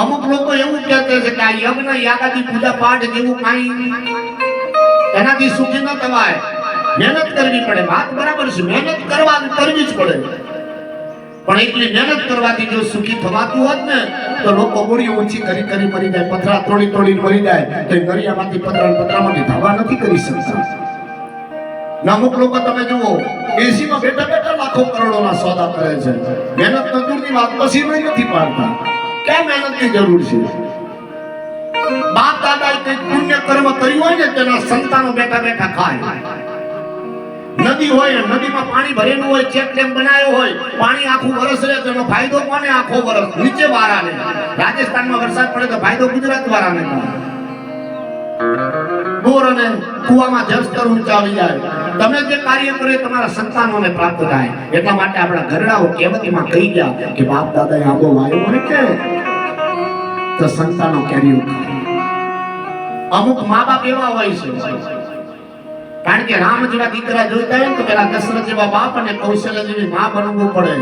અમુક લોકો એવું કહેતા છે કે આ યજ્ઞ યાગાદી પૂજા પાઠ જેવું કાંઈ એનાથી સુખી ન થવાય, મહેનત કરવી પડે. વાત બરાબર છે, મહેનત કરવી જ પડે, પણ એટલી મહેનત કરવાથી જો સુખી થવાતું હોત ને તો લોકો ગોળીઓ ઊંચી કરી કરી મરી જાય, પથરા તોડી તોડી મરી જાય, તો દરિયામાંથી પથરામાંથી ધાવા નથી કરી શકતા. અમુક લોકો તમે જુઓ એસીમાં બેઠા બેઠા લાખો કરોડોના સોદા કરે છે, મહેનત મજૂરની વાત પછી નથી પાડતા. ક્યાં મહેનતની જરૂર છે? બાપ દાદાએ કંઈક પુણ્ય કર્મ કર્યું હોય ને તેના સંતાનો બેઠા બેઠા ખાય. નદી હોય, નદીમાં પાણી ભરેલું હોય, ચેક ડેમ બનાવ્યો હોય, પાણી આખું વરસ રહે, તેનો ફાયદો કોને? આખો વરસ નીચે વાળાને. રાજસ્થાનમાં વરસાદ પડે તો ફાયદો ગુજરાત વાળાને થાય. બોર અને કુવામાં જળસ્તર ઊંચા આવી જાય. તમે જે કાર્ય કરે તમારા સંતાનોને પ્રાપ્ત થાય. એટલા માટે આપણા ઘરડાઓ કહેવતીમાં કહી ગયા કે બાપ દાદાએ આંબો વાયો હોય કે તો સંતાનો કેરીઓ ખાય. અમુક મા બાપ એવા હોય છે, કારણ કે રામ જેવા દીકરા જોઈતા હોય ને તો પેલા દશરથ જેવા બાપ અને કૌશલ્ય જેવી માં બનવું પડે.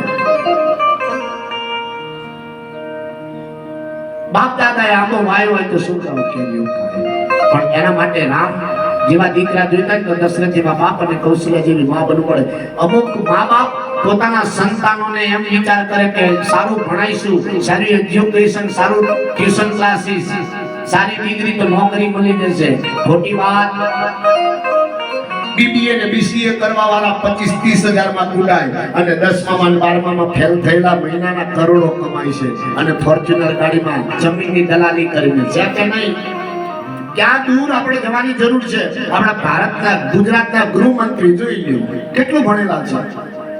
બાપ દાદાએ આંબો વાયો હોય તો શું કરો? કેરીઓ ખાય. પણ એના માટે રામ જેવા દીકરા જોઈતા હોય તો દશરથ જેવા બાપ અને કૌશલ્ય જેવી માં બનવું પડે. અમુક મા બાપ પોતાના સંતાનોને એમ વિચાર કરે કે સારું ભણાઈશું, સારું એજ્યુકેશન, સારું ટ્યુશન ક્લાસીસ, સારી ડિગ્રી તો નોકરી મળી જશે. ખોટી વાત. બીબીએ ને બીસીએ કરવા વાળા 25-30 માં કુડાય અને 10મા અને 12મા ફેલ થયેલા મહિનાના કરોડો કમાય છે અને ફોર્ચ્યુનર ગાડીમાં જમીનની દલાલી કરીને છે કે નહીં? ક્યાં દૂર આપણે જવાની જરૂર છે? આપણા ભારતના ગુજરાતના ગૃહમંત્રી જોઈ લો કેટલું ભણેલા છે,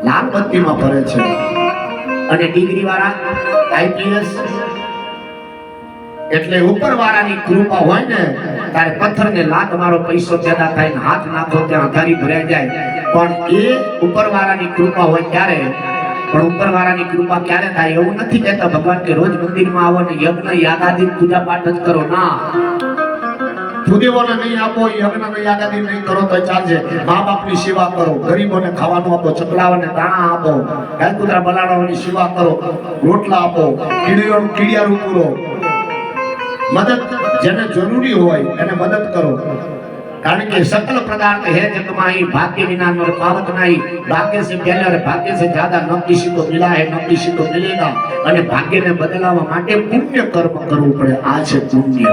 લાલ બત્તીમાં ફરે છે, અને ડિગ્રી વાળા આઈપીએસ. એટલે ઉપરવાળાની કૃપા હોય ને ત્યારે પથ્થરને લાત મારો પૈસો પેદા થાય ને હાથ નાખો ત્યાં અધારી ભરાઈ જાય. પણ એ ઉપરવાળાની કૃપા હોય ત્યારે. પણ ઉપરવાળાની કૃપા ક્યારે થાય? એવું નથી કહેતા ભગવાન કે રોજ મંદિરમાં આવો ને યજ્ઞ યાગાદી પૂજા પાઠ જ કરો. ના, ભૂદેવોને નહીં આપો, યજ્ઞ યાગાદી નહીં કરો તો ચાલશે. મા બાપની સેવા કરો, ગરીબોને ખાવાનું આપો, ચકલાઓને દાણા આપો, ગાય કૂતરા બલાડાઓની સેવા કરો, રોટલા આપો, કીડિયારું પૂરો. મદદ જેને જરૂરી હોય એને મદદ કરો. કારણ કે सकल पदार्थ है जग माही, भाग्य विना नर पावत नहीं. भाग्य से पहले और भाग्य से ज्यादा न किसी को मिला है न किसी को मिलेगा. અને ભાગ્યને બદલાવવા માટે પુણ્ય કર્મ કરવું પડે. આ છે પુણ્ય.